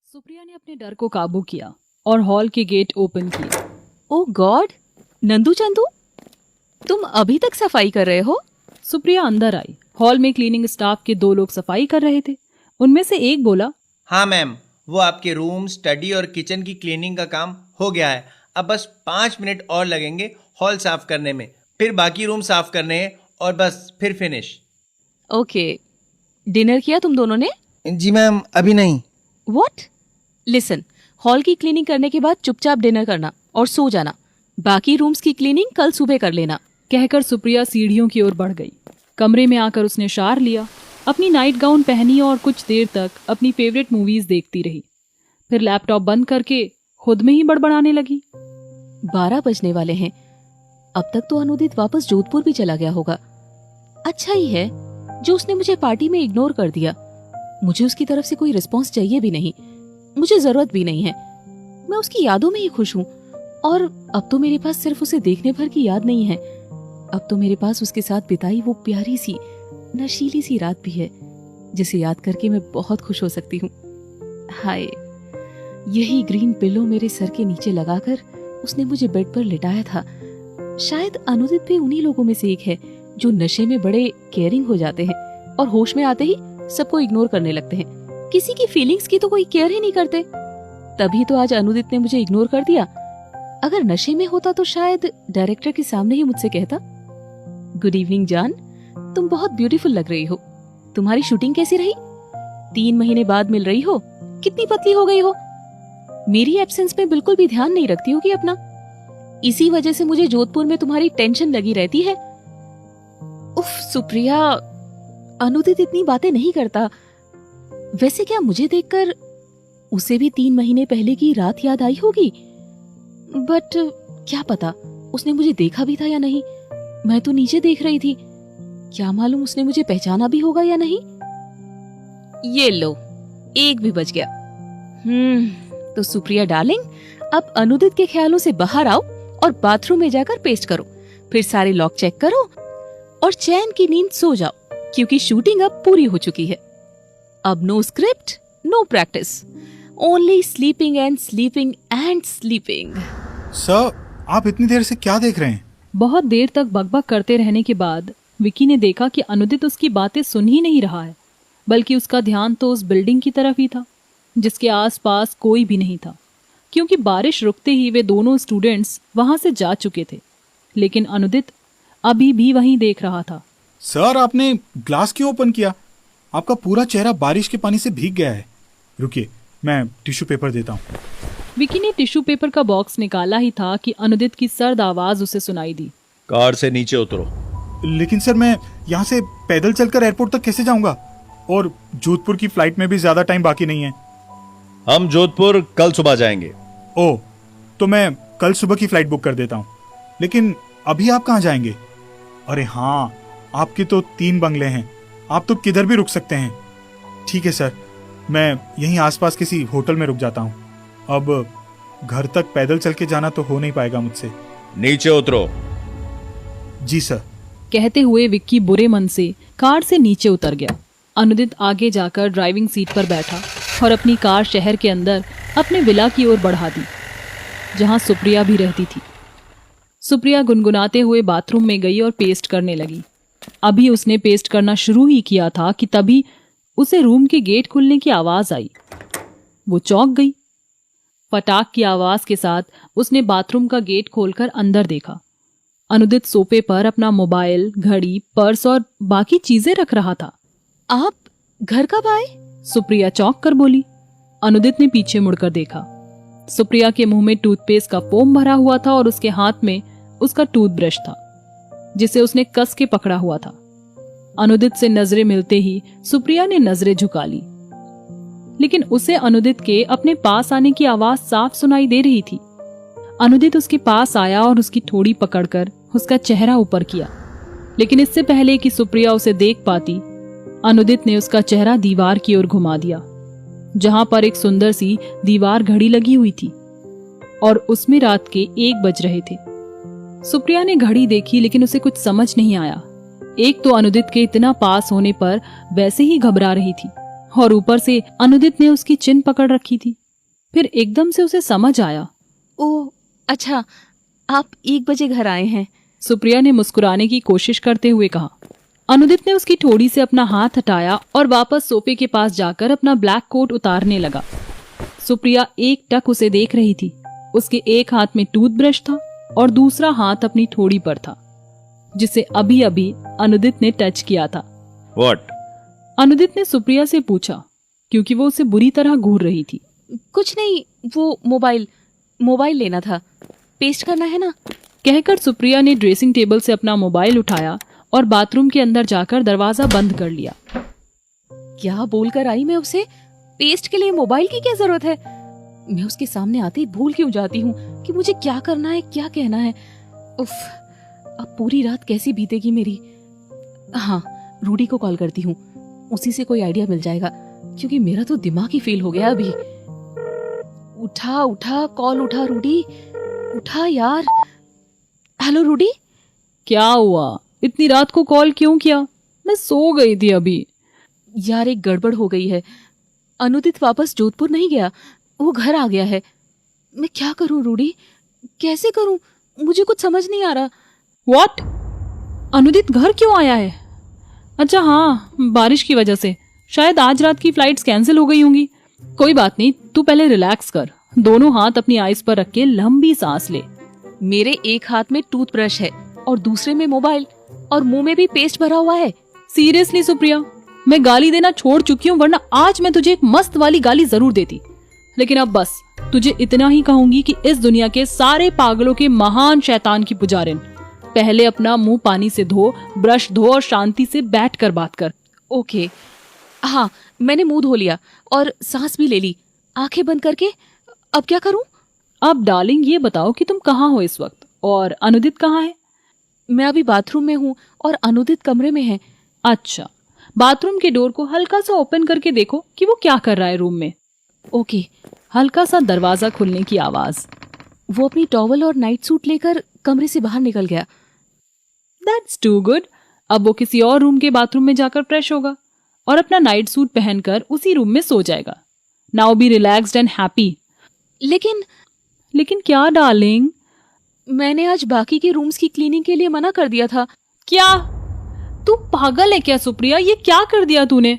सुप्रिया ने अपने डर को काबू किया और हॉल के गेट ओपन किए। ओह गॉड, नंदू चंदू, तुम अभी तक सफाई कर रहे हो? सुप्रिया अंदर आई। हॉल में क्लीनिंग स्टाफ के 2 लोग सफाई कर रहे थे। उनमें से एक बोला, हाँ मैम, वो आपके रूम, स्टडी और किचन की क्लीनिंग का काम हो गया है। अब बस 5 मिनट और लगेंगे हॉल साफ करने में, फिर बाकी रूम साफ करने हैं और बस फिर फिनिश। ओके, डिनर किया तुम दोनों ने? जी मैम, अभी नहीं। व्हाट? लिसन, हॉल की क्लीनिंग करने के बाद चुपचाप डिनर करना और सो जाना। बाकी रूम्स की क्लीनिंग कल सुबह कर लेना। कहकर सुप्रिया सीढ़ियों की ओर बढ़ गई। कमरे में आकर उसने शावर लिया, अपनी नाइट गाउन पहनी और कुछ देर तक अपनी फेवरेट मूवीज देखती रही। फिर लैपटॉप बंद करके खुद में ही बड़बड़ाने लगी। 12 बजने वाले हैं। अब तक तो अनुदित वापस जोधपुर भी चला गया होगा। अच्छा ही है जो उसने मुझे पार्टी में इग्नोर कर दिया। मुझे उसकी तरफ से कोई रिस्पॉन्स चाहिए भी नहीं, मुझे जरूरत भी नहीं है। मैं उसकी यादों में ही खुश हूँ और अब तो मेरे पास सिर्फ उसे देखने भर की याद नहीं है। अब तो मेरे पास उसके साथ बिताई वो प्यारी सी नशीली सी रात भी है जिसे याद करके मैं बहुत खुश हो सकती हूँ। हाय, यही ग्रीन पिलो मेरे सर के नीचे लगाकर उसने मुझे बेड पर लिटाया था। शायद अनुदित भी उन्हीं लोगों में से एक है जो नशे में बड़े केयरिंग हो जाते हैं और होश में आते ही सबको इग्नोर करने लगते हैं। किसी की फीलिंग्स की तो कोई केयर ही नहीं करते। तभी तो आज अनुदित ने मुझे इग्नोर कर दिया। अगर नशे में होता तो शायद डायरेक्टर के सामने ही मुझसे कहता, गुड इवनिंग जान, तुम बहुत ब्यूटीफुल लग रही हो। तुम्हारी शूटिंग कैसी रही? 3 महीने बाद मिल रही हो, कितनी पतली हो गई हो। मेरी एब्सेंस में बिल्कुल भी ध्यान नहीं रखती होगी अपना। इसी वजह से मुझे जोधपुर में तुम्हारी टेंशन लगी रहती है। उफ सुप्रिया, अनुदित इतनी बातें नहीं करता। वैसे क्या मुझे देखकर उसे भी 3 महीने पहले की रात याद आई होगी? बट क्या पता उसने मुझे देखा भी था या नहीं। मैं तो नीचे देख रही थी, क्या मालूम उसने मुझे पहचाना भी होगा या नहीं। ये लो, 1 भी बज गया। तो सुप्रिया डार्लिंग, अब अनुदित के ख्यालों से बाहर आओ और बाथरूम में जाकर पेस्ट करो। फिर सारे लॉक चेक करो और चैन की नींद सो जाओ, क्योंकि शूटिंग अब पूरी हो चुकी है। अब no script, no practice, only sleeping and sleeping and sleeping. Sir, आप इतनी देर से क्या देख रहे हैं? बहुत देर तक बकबक करते रहने के बाद विकी ने देखा कि अनुदित उसकी बातें सुन ही नहीं रहा है, बल्कि उसका ध्यान तो उस बिल्डिंग की तरफ ही था जिसके आसपास कोई भी नहीं था, क्योंकि बारिश रुकते ही वे दोनों स्टूडेंट्स वहां से जा चुके थे। लेकिन अनुदित अभी भी वहीं देख रहा था। सर, आपने ग्लास क्यों ओपन किया? आपका पूरा चेहरा बारिश के पानी से भीग गया है। रुकिए, मैं टिश्यू पेपर देता हूँ। विकी ने टिश्यू पेपर का बॉक्स निकाला ही था कि अनुदित की सर्द आवाज उसे सुनाई दी, कार से नीचे उतरो। लेकिन सर, मैं यहाँ से पैदल चलकर एयरपोर्ट तक कैसे जाऊंगा? और जोधपुर की फ्लाइट में भी ज्यादा टाइम बाकी नहीं है। हम जोधपुर कल सुबह जाएंगे। ओह, तो मैं कल सुबह की फ्लाइट बुक कर देता हूँ। लेकिन अभी आप कहाँ जाएंगे? अरे हाँ, आपके तो 3 बंगले हैं, आप तो किधर भी रुक सकते हैं। ठीक है सर, मैं यहीं आसपास किसी होटल में रुक जाता हूँ। अब घर तक पैदल चल के जाना तो हो नहीं पाएगा मुझसे। नीचे उतरो। जी सर। कहते हुए विक्की बुरे मन से कार से नीचे उतर गया। अनुदित आगे जाकर ड्राइविंग सीट पर बैठा और अपनी कार शहर के अंदर अपने विला की ओर बढ़ा दी, जहां सुप्रिया भी रहती थी। सुप्रिया गुनगुनाते हुए बाथरूम में गई और पेस्ट करने लगी। अभी उसने पेस्ट करना शुरू ही किया था कि तभी उसे रूम के गेट खुलने की आवाज आई। वो चौंक गई। फटाक की आवाज के साथ उसने बाथरूम का गेट खोलकर अंदर देखा। अनुदित सोफे पर अपना मोबाइल, घड़ी, पर्स और बाकी चीजें रख रहा था। आप घर कब आए? सुप्रिया चौंक कर बोली। अनुदित ने पीछे मुड़कर देखा। सुप्रिया के मुंह में टूथपेस्ट का फोम भरा हुआ था और उसके हाथ में उसका टूथब्रश था, जिसे उसने कस के पकड़ा हुआ था। अनुदित से नजरें मिलते ही सुप्रिया ने नजरें झुका ली, लेकिन उसे अनुदित के अपने पास आने की आवाज साफ सुनाई दे रही थी। अनुदित उसके पास आया और उसकी ठोड़ी पकड़कर उसका चेहरा ऊपर किया, लेकिन इससे पहले कि सुप्रिया उसे देख पाती, अनुदित ने उसका चेहरा दीवार की ओर घुमा दिया, जहां पर एक सुंदर सी दीवार घड़ी लगी हुई थी और उसमें रात के 1 बज रहे थे। सुप्रिया ने घड़ी देखी, लेकिन उसे कुछ समझ नहीं आया। एक तो अनुदित के इतना पास होने पर वैसे ही घबरा रही थी और ऊपर से अनुदित ने उसकी चिन पकड़ रखी थी। फिर एकदम से उसे समझ आया। ओह अच्छा, आप 1 बजे घर आए हैं। सुप्रिया ने मुस्कुराने की कोशिश करते हुए कहा। अनुदित ने उसकी ठोड़ी से अपना हाथ हटाया और वापस सोफे के पास जाकर अपना ब्लैक कोट उतारने लगा। सुप्रिया एकटक उसे देख रही थी। उसके एक हाथ में टूथब्रश था और दूसरा हाथ अपनी ठोड़ी पर था, जिसे अभी अभी अनुदित ने टच किया था। व्हाट? अनुदित ने सुप्रिया से पूछा, क्योंकि वो उसे बुरी तरह घूर रही थी। कुछ नहीं, वो मोबाइल लेना था, पेस्ट करना है ना। कहकर सुप्रिया ने ड्रेसिंग टेबल से अपना मोबाइल उठाया और बाथरूम के अंदर जाकर दरवाजा बंद कर लिया। क्या बोलकर आई मैं उसे? पेस्ट के लिए मोबाइल की क्या जरूरत है? मैं उसके सामने आते ही भूल क्यों जाती हूँ कि मुझे क्या करना है, क्या कहना है। उफ, अब पूरी रात कैसी बीतेगी मेरी। हाँ, रूडी को कॉल करती हूँ, उसी से कोई आइडिया मिल जाएगा, क्योंकि मेरा तो दिमाग ही फेल हो गया अभी। उठा कॉल उठा रूडी, उठा यार। हेलो रूडी। क्या हुआ? इतनी रात को कॉल क्यों किया? मैं सो गई थी अभी। यार एक गड़बड़ हो गई है। अनुदित वापस जोधपुर नहीं गया, वो घर आ गया है। मैं क्या करूं रूडी, कैसे करूं? मुझे कुछ समझ नहीं आ रहा। व्हाट? अनुदित घर क्यों आया है? अच्छा हाँ, बारिश की वजह से शायद आज रात की फ्लाइट्स कैंसिल हो गई होंगी। कोई बात नहीं, तू पहले रिलैक्स कर। दोनों हाथ अपनी आईज पर रख के लंबी सांस ले। मेरे एक हाथ में टूथब्रश है और दूसरे में मोबाइल, और मुंह में भी पेस्ट भरा हुआ है। सीरियसली सुप्रिया, मैं गाली देना छोड़ चुकी हूँ, वरना आज मैं तुझे एक मस्त वाली गाली जरूर देती। लेकिन अब बस तुझे इतना ही कहूंगी कि इस दुनिया के सारे पागलों के महान शैतान की पुजारिन, पहले अपना मुंह पानी से धो, ब्रश धो और शांति से बैठ कर बात कर। ओके, हाँ मैंने मुंह धो लिया और सांस भी ले ली, आंखें बंद करके। अब क्या करूं? अब डार्लिंग ये बताओ कि तुम कहाँ हो इस वक्त, और अनुदित कहाँ है? मैं अभी बाथरूम में हूँ और अनुदित कमरे में है। अच्छा, बाथरूम के डोर को हल्का सा ओपन करके देखो कि वो क्या कर रहा है रूम में। ओके। हल्का सा दरवाजा खुलने की आवाज। वो अपनी टॉवल और नाइट सूट लेकर कमरे से बाहर निकल गया। That's too good. अब वो किसी और रूम के बाथरूम में जाकर फ्रेश होगा और अपना नाइट सूट पहनकर उसी रूम में सो जाएगा। Now B relaxed and happy. लेकिन क्या डार्लिंग? मैंने आज बाकी के रूम्स की क्लीनिंग के लिए मना कर दिया था। क्या? तू पागल है क्या सुप्रिया? ये क्या कर दिया तूने?